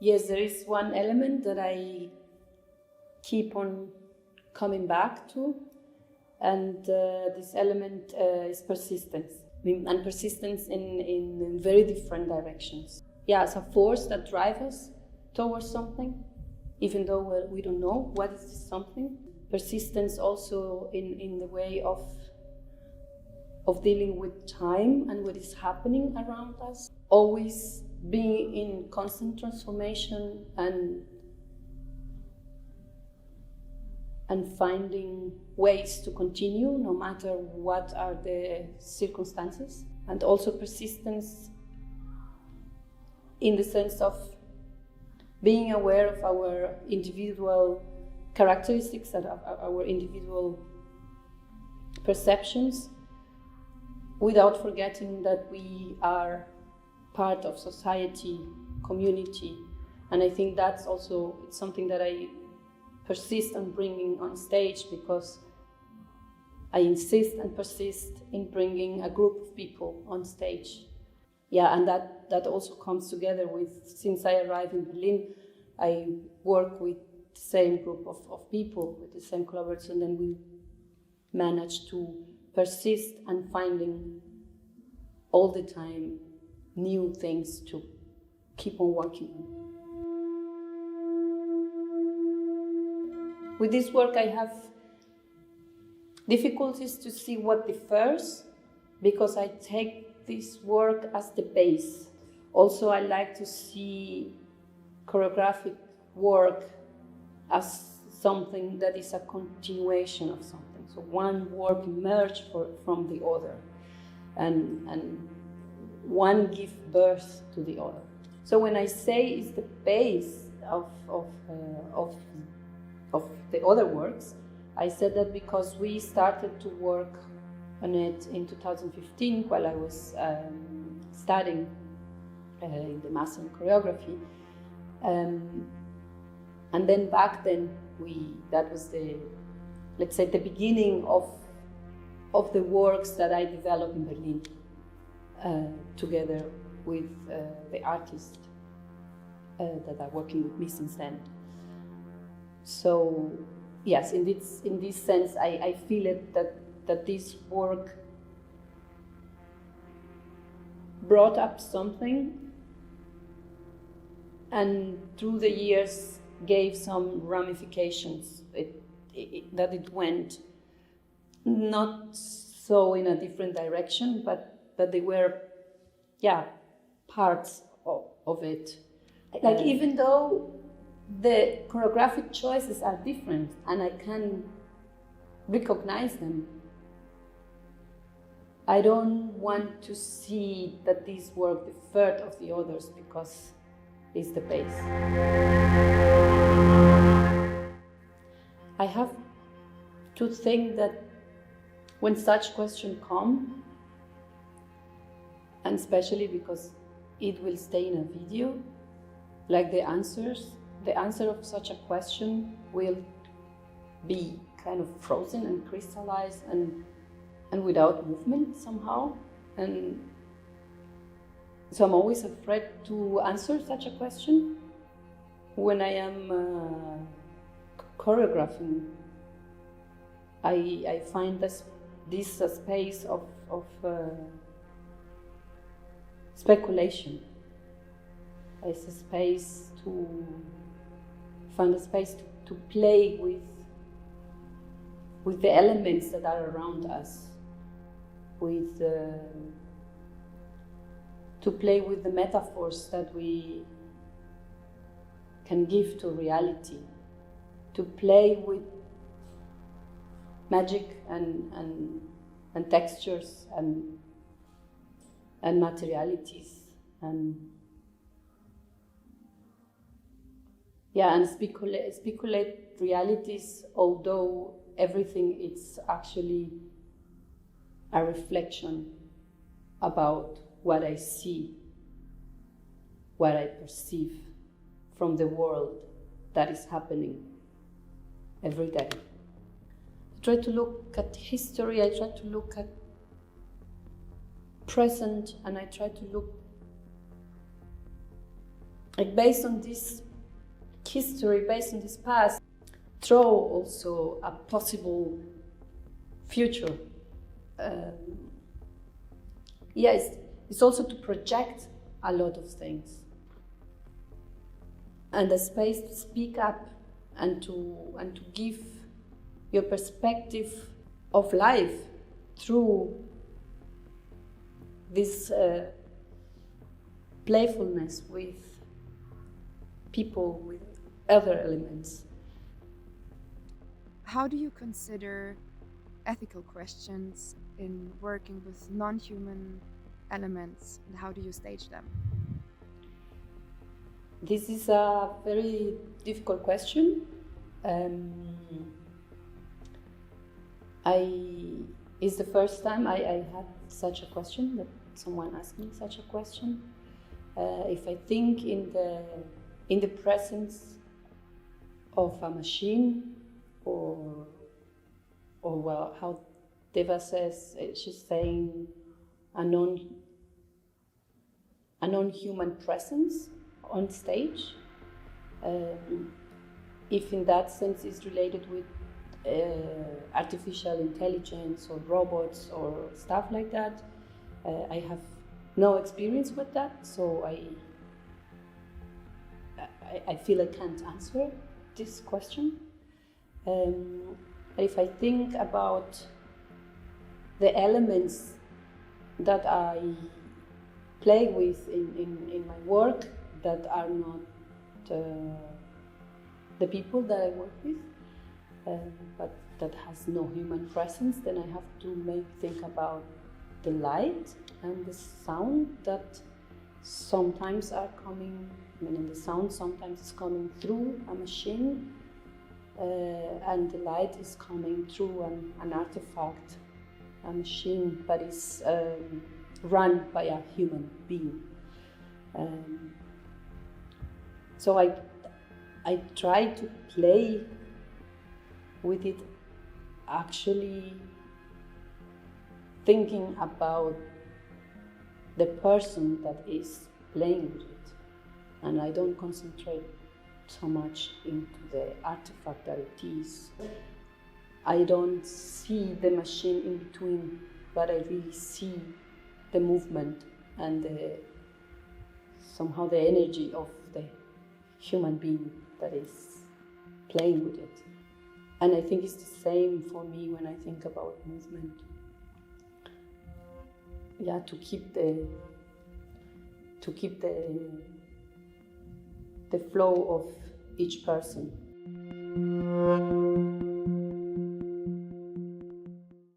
yes, there is one element that I keep on coming back to, and this element is persistence. And persistence in very different directions. Yeah, it's a force that drives us towards something, even though we don't know what is this something. Persistence also in the way of dealing with time and what is happening around us. Always being in constant transformation and finding ways to continue no matter what are the circumstances. And also persistence in the sense of being aware of our individual characteristics and our individual perceptions, without forgetting that we are part of society, community. And I think that's also it's something that I persist on bringing on stage, because I insist and persist in bringing a group of people on stage. Yeah, and that also comes together with, since I arrived in Berlin, I work with the same group of people, with the same collaborators, and then we manage to persist and finding all the time new things to keep on working on. With this work, I have difficulties to see what differs, because I take this work as the base. Also, I like to see choreographic work as something that is a continuation of something. So one work emerged from the other, and one gives birth to the other. So when I say it's the base of the other works, I said that because we started to work on it in 2015 while I was studying in the Master in Choreography. And then back then, that was let's say, the beginning of the works that I developed in Berlin, together with the artists that are working with me since then. So, yes, in this sense, I feel it that this work brought up something, and through the years gave some ramifications. That it went not so in a different direction, but they were, parts of it. Like, even though the choreographic choices are different and I can recognize them, I don't want to see that this work differed of the others, because it's the base. I have to think that when such questions come, and especially because it will stay in a video, like the answer of such a question will be kind of frozen and crystallized and without movement somehow. And so I'm always afraid to answer such a question when I am choreographing. I find this a space of speculation. It's a space to find a space to play with the elements that are around us, to play with the metaphors that we can give to reality, to play with magic and textures and materialities and speculate realities, although everything is actually a reflection about what I see, what I perceive from the world that is happening every day. I try to look at history, I try to look at present, and I try to look like based on this history, based on this past, throw also a possible future. It's also to project a lot of things and a space to speak up and to give your perspective of life through this playfulness with people, with other elements. How do you consider ethical questions in working with non-human elements, and how do you stage them? This is a very difficult question. It's the first time I had such a question, that someone asked me such a question. If I think in the presence of a machine, or well, how Deva says, she's saying a non-human presence on stage. If in that sense is related with artificial intelligence or robots or stuff like that, I have no experience with that, so I feel I can't answer this question. If I think about the elements that I play with in my work that are not the people that I work with, but that has no human presence, then I have to think about the light and the sound that sometimes are coming. The sound sometimes is coming through a machine, and the light is coming through an artifact, a machine, but is run by a human being. So I try to play with it, actually thinking about the person that is playing with it, and I don't concentrate so much into the artifact that it is. I don't see the machine in between, but I really see the movement and somehow the energy of the human being that is playing with it. And I think it's the same for me when I think about movement. Yeah, to keep the flow of each person.